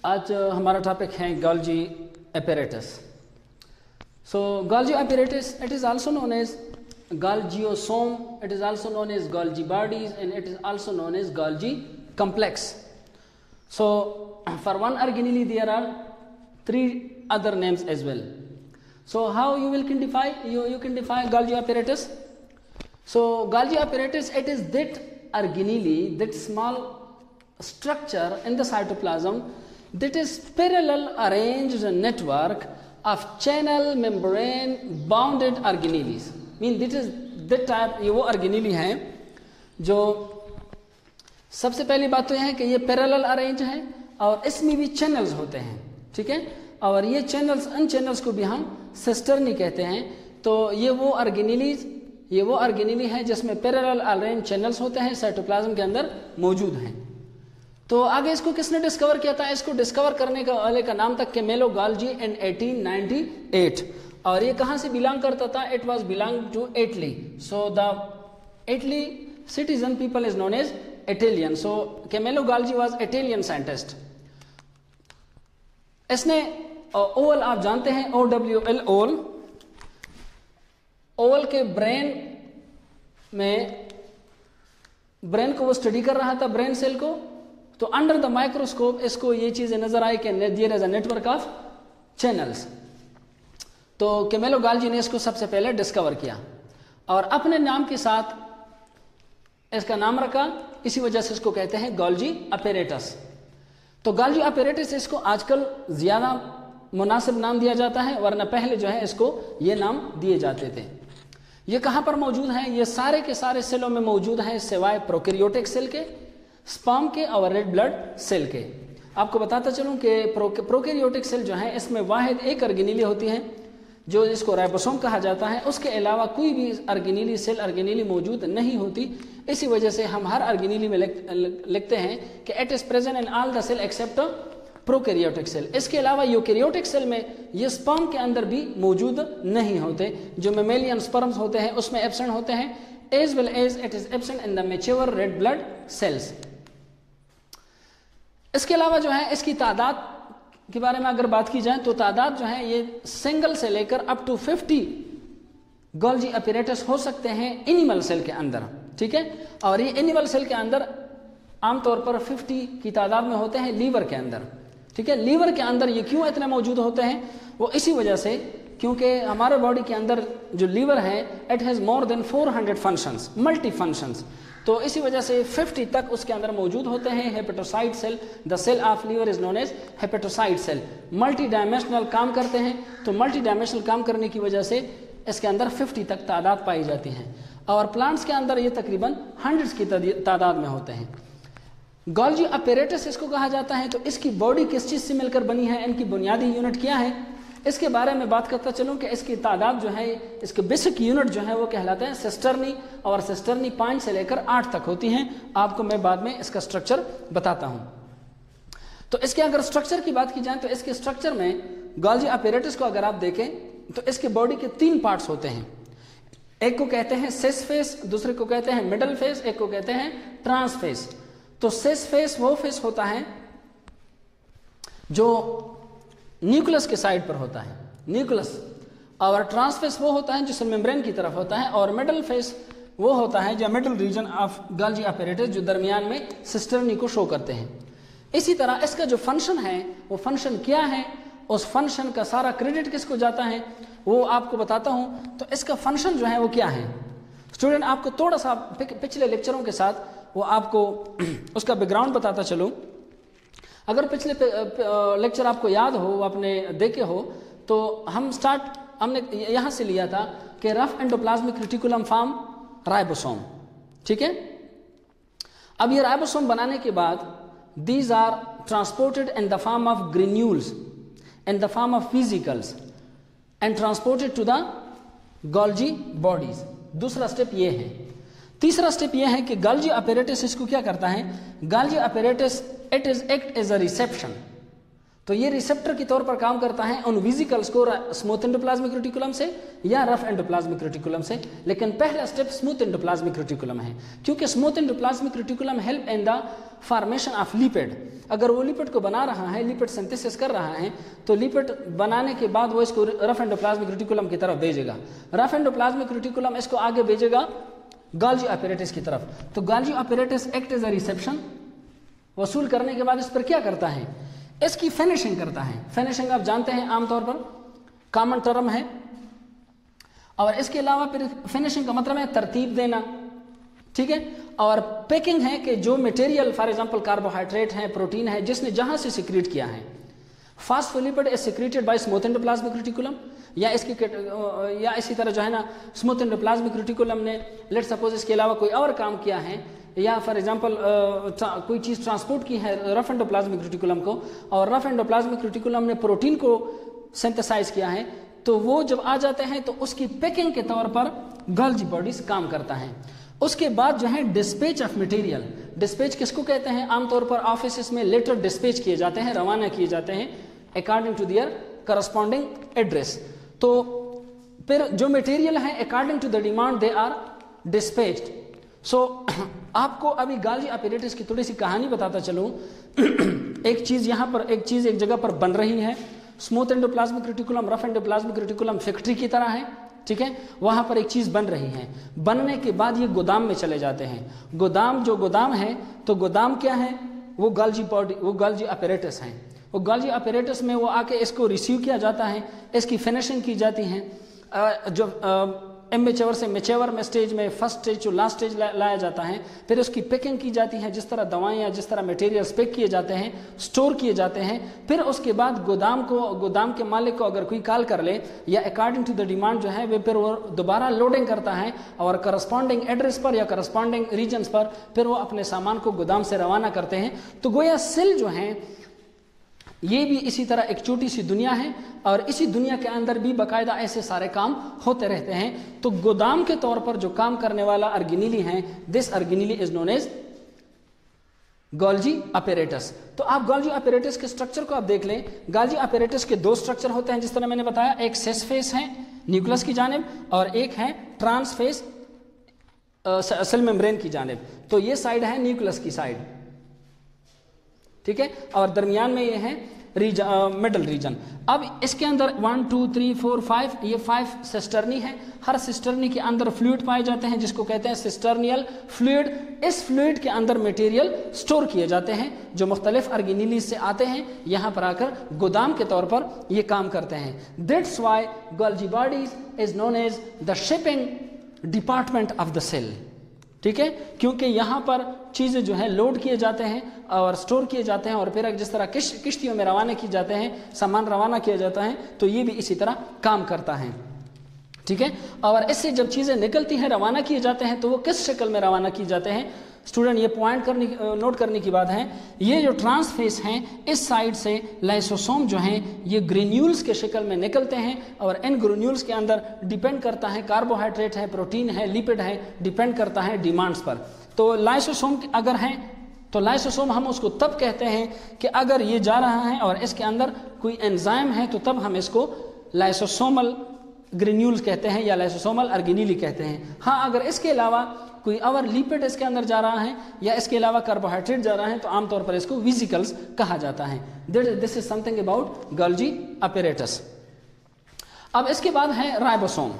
आज हमारा टॉपिक है Golgi apparatus. So Golgi apparatus, it is also known as Golgiosome, it is also known as Golgi bodies, and it is also known as Golgi complex. So for one organelle there are three other names as well. So how you will you can define Golgi apparatus? So Golgi apparatus, it is that organelle, that small structure in the cytoplasm that is parallel arranged network of channel membrane bounded organelles. Mean that is that type, ये वो organelle हैं जो सबसे पहली बात तो यह है कि ये पैरेलल अरेंज है और इसमें भी चैनल्स होते हैं, ठीक है। और ये चैनल्स, इन चैनल्स को भी हम सिस्टर्नी कहते हैं। तो ये वो ऑर्गेनेली है जिसमें पैरेलल अरेंज चैनल्स होते हैं, साइटोप्लाज्म के अंदर मौजूद हैं। तो आगे इसको किसने डिस्कवर किया था? इसको डिस्कवर करने का वाले का नाम था कैमेलो गोल्जी इन 1898। और ये कहाँ से बिलोंग करता था? It was belong to Italy. So the Italy citizen people is known as Italian. So Camillo Golgi was Italian scientist. इसने ओवल, आप जानते हैं OWL, ओवल के ब्रेन को वो स्टडी कर रहा था, ब्रेन सेल को। तो अंडर द माइक्रोस्कोप इसको ये चीजें नजर आई कि there is a network of channels. तो कैमेलो गोल्जी ने इसको सबसे पहले डिस्कवर किया और अपने नाम के साथ इसका नाम रखा। इसी वजह से इसको कहते हैं गोल्जी apparatus। तो गोल्जी apparatus इसको आजकल ज्यादा मुनासिब नाम दिया जाता है, वरना पहले जो है इसको ये नाम दिए जाते थे। ये कहां पर मौजूद है? ये सारे के सारे सेलों में मौजूद है सिवाय प्रोकैरियोटिक सेल के, स्पर्म के और रेड ब्लड सेल के। आपको बताता चलूं कि प्रोकैरियोटिक सेल जो है इसमें वाहिद एक ऑर्गेनेली होती है जो जिसको राइबोसोम कहा जाता है। उसके अलावा कोई भी ऑर्गेनेली मौजूद नहीं होती। इसी वजह से हम हर ऑर्गेनेली में लिखते हैं कि it is present in all the cell except prokaryotic cell. इसके अलावा यूकैरियोटिक सेल में ये स्पर्म के अंदर भी मौजूद नहीं होते। जो मेमेलियन स्पर्म्स होते हैं उसमें एब्सेंट होते हैं, as well as it is absent in the mature red blood cells. इसके अलावा जो है इसकी तादाद के बारे में अगर बात की जाए तो तादाद जो है ये सिंगल से लेकर अप टू 50 गोल्जी apparatus हो सकते हैं एनिमल सेल के अंदर, ठीक है। और ये एनिमल सेल के अंदर आमतौर पर 50 की तादाद में होते हैं लीवर के अंदर, ठीक है। लीवर के अंदर ये क्यों इतने मौजूद होते हैं? वो इसी वजह से क्योंकि हमारे बॉडी के अंदर जो लीवर है it has more than 400 functions, multi functions. तो इसी वजह से 50 तक उसके अंदर मौजूद होते हैं। Hepatocyte cell, the cell of liver is known as hepatocyte cell. Multi dimensional काम करते हैं। तो मल्टी डायमेंशनल काम करने की वजह से इसके अंदर 50 तक तादाद पाई जाती है। और प्लांट्स के अंदर ये तकरीबन हंड्रेड्स की तादाद में होते हैं। गोल्जी apparatus इसको कहा जाता है। तो इसकी बॉडी किस चीज से मिलकर बनी है, इनकी बुनियादी यूनिट क्या है, इसके बारे में बात करता चलूं कि इसकी तादाद जो है, इसके बेसिक यूनिट जो है वो कहलाते हैं सिस्टर्नी। और सिस्टर्नी 5 से लेकर 8 तक होती हैं। आपको मैं बाद में इसका स्ट्रक्चर बताता हूं। तो इसके अगर स्ट्रक्चर की बात की जाए तो इसके स्ट्रक्चर में गोल्जी apparatus को अगर आप देखें तो इसके बॉडी के 3 पार्ट्स होते हैं। एक को कहते हैं सेस फेस, दूसरे को कहते हैं मिडल फेस, एक को कहते हैं ट्रांस फेस। तो सेस फेस वो फेस होता है जो न्यूक्लियस के साइड पर होता है, न्यूक्लियस। और ट्रांसफेस वो होता है जो सेल मेम्ब्रेन की तरफ होता है। और मिडल फेस वो होता है जो middle region of Golgi apparatus जो दरमियान में सिस्टर्नी को शो करते हैं। इसी तरह इसका जो फंक्शन है वो फंक्शन क्या है, उस फंक्शन का सारा क्रेडिट किसको जाता है वो आपको बताता हूं। तो इसका फंक्शन जो है वो क्या है स्टूडेंट, आपको थोड़ा सा पिछले लेक्चरों के साथ वो आपको उसका बैकग्राउंड बताता चलूं। अगर पिछले लेक्चर आपको याद हो, आपने देखे हो, तो हमने यहां से लिया था कि rough endoplasmic reticulum form ribosome, ठीक है। अब ये राइबोसोम बनाने के बाद these are transported in the form of granules, in the form of vesicles and transported to the Golgi bodies. दूसरा स्टेप ये है। तीसरा स्टेप यह है कि गोल्जी apparatus इसको क्या करता है, Golgi apparatus it is act as a reception. तो ये रिसेप्टर के तौर पर काम करता है उन वेसिकल्स को स्मूथ एंडोप्लाज्मिक रेटिकुलम से या रफ एंडोप्लाज्मिक रेटिकुलम से, लेकिन पहला स्टेप स्मूथ एंडोप्लाज्मिक रेटिकुलम है, क्योंकि smooth endoplasmic reticulum help in the formation of lipid. अगर वो लिपिड को बना रहा है, लिपिड सिंथेसिस कर रहा है, तो लिपिड बनाने के बाद वो इसको रफ एंडोप्लाज्मिक रेटिकुलम की तरफ भेजेगा। रफ एंडोप्लाज्मिक रेटिकुलम इसको आगे भेजेगा गोल्गी अपैरेटस की तरफ। तो Golgi apparatus act as a reception, वसूल करने के बाद इस पर क्या करता है, इसकी फिनिशिंग करता है। फिनिशिंग आप जानते हैं आमतौर पर कॉमन टर्म है, और इसके अलावा फिर फिनिशिंग का मतलब है तरतीब देना, ठीक है। और पैकिंग है कि जो मटेरियल फॉर एग्जांपल कार्बोहाइड्रेट है, प्रोटीन है, जिसने जहां से सिक्रीट किया है, phospholipid is secreted by smooth endoplasmic reticulum, या इसकी या इसी तरह जो है ना स्मूथ एंडोप्लाज्मिक रेटिकुलम ने लेट सपोज इसके अलावा कोई और काम किया है, या फॉर एग्जांपल कोई चीज़ ट्रांसपोर्ट की है रफ एंडोप्लाज्मिक रेटिकुलम को, और रफ एंडोप्लाज्मिक रेटिकुलम ने प्रोटीन को सिंथेसाइज किया है, तो वो जब आ जाते हैं तो उसकी पैकिंग के तौर पर गोल्गी बॉडीज काम करता है। उसके बाद जो है डिस्पैच ऑफ मटेरियल, डिस्पैच किसको कहते हैं, आमतौर पर ऑफिस में लेटर डिस्पैच किए जाते हैं, रवाना किए जाते हैं according to their corresponding address. तो फिर जो मटेरियल है according to the demand they are dispatched. So आपको अभी गोल्गी अपैरेटस की थोड़ी सी कहानी बताता चलूं। एक चीज यहां पर, एक चीज एक जगह पर बन रही है, smooth endoplasmic reticulum, rough endoplasmic reticulum factory की तरह है, ठीक है। वहां पर एक चीज बन रही है, बनने के बाद ये गोदाम में चले जाते हैं। गोदाम, जो गोदाम है, तो गोदाम क्या है, वो गोल्गी बॉडी, वो गोल्गी अपैरेटस है। वो गोल्गी अपैरेटस में वो आके इसको रिसीव किया जाता है, इसकी फिनिशिंग की जाती है। जो इमेच्योर से मैच्योर में स्टेज में, first stage to last stage लाया जाता है, फिर उसकी पैकिंग की जाती है, जिस तरह दवाएं, जिस तरह मटेरियल्स पैक किए जाते हैं, स्टोर किए जाते हैं। फिर उसके बाद गोदाम को, गोदाम के मालिक को अगर कोई कॉल कर ले या अकॉर्डिंग टू द डिमांड जो है वे फिर वो दोबारा लोडिंग करता है, और करस्पॉन्डिंग एड्रेस पर या करस्पॉन्डिंग रीजन्स पर फिर वो अपने सामान को गोदाम से रवाना करते हैं। तो गोया सेल जो है ये भी इसी तरह एक छोटी सी दुनिया है, और इसी दुनिया के अंदर भी बाकायदा ऐसे सारे काम होते रहते हैं। तो गोदाम के तौर पर जो काम करने वाला अर्गेनिली है, this organelle is known as Golgi apparatus. तो आप गोल्गी अपैरेटस के स्ट्रक्चर को आप देख लें। गोल्गी अपैरेटस के दो स्ट्रक्चर होते हैं, जिस तरह मैंने बताया, एक सेस फेस है न्यूक्लियस की जानिब, और एक है ट्रांस फेस सेल मेम्ब्रेन की जानिब। तो ये साइड है न्यूक्लियस की साइड, ठीक है, और दरमियान में ये है मिडल रीजन। अब इसके अंदर 1 2 3 4 5 ये 5 सिस्टर्नी है। हर सिस्टर्नी के अंदर फ्लूइड पाए जाते हैं, जिसको कहते हैं सिस्टर्नियल फ्लूइड। इस फ्लूइड के अंदर मटेरियल स्टोर किए जाते हैं, जो मुख्तलिफ अर्गेनिली से आते हैं, यहाँ पर आकर गोदाम के तौर पर ये काम करते हैं। That's why Golgi bodies is known as the shipping department of the cell, ठीक है, क्योंकि यहाँ पर चीज़ें जो है लोड किए जाते हैं और स्टोर किए जाते हैं, और फिर जिस तरह किश्तियों में रवाना की जाते हैं, सामान रवाना किया जाता है, तो ये भी इसी तरह काम करता है, ठीक है। और इससे जब चीज़ें निकलती हैं, रवाना किए जाते हैं, तो वो किस शक्ल में रवाना किए जाते हैं। स्टूडेंट ये पॉइंट नोट करने की बात है, ये जो ट्रांसफेस हैं, इस साइड से लाइसोसोम जो हैं ये ग्रेन्यूल्स के शक्ल में निकलते हैं, और इन ग्रेन्यूल्स के अंदर डिपेंड करता है कार्बोहाइड्रेट है, प्रोटीन है, लिपिड है, डिपेंड करता है डिमांड्स पर। तो लाइसोसोम अगर हैं, तो लाइसोसोम हम उसको तब कहते हैं कि अगर ये जा रहा है और इसके अंदर कोई एंजाइम है, तो तब हम इसको लाइसोसोमल ग्रेन्यूल्स कहते हैं या लाइसोसोमल अर्गेनिली कहते हैं। हाँ, अगर इसके अलावा कोई और लिपिड इसके अंदर जा रहा है या इसके अलावा कार्बोहाइड्रेट जा रहा है, तो आमतौर पर इसको वेसिकल्स कहा जाता है। This is something about Golgi apparatus. अब इसके बाद है राइबोसोम।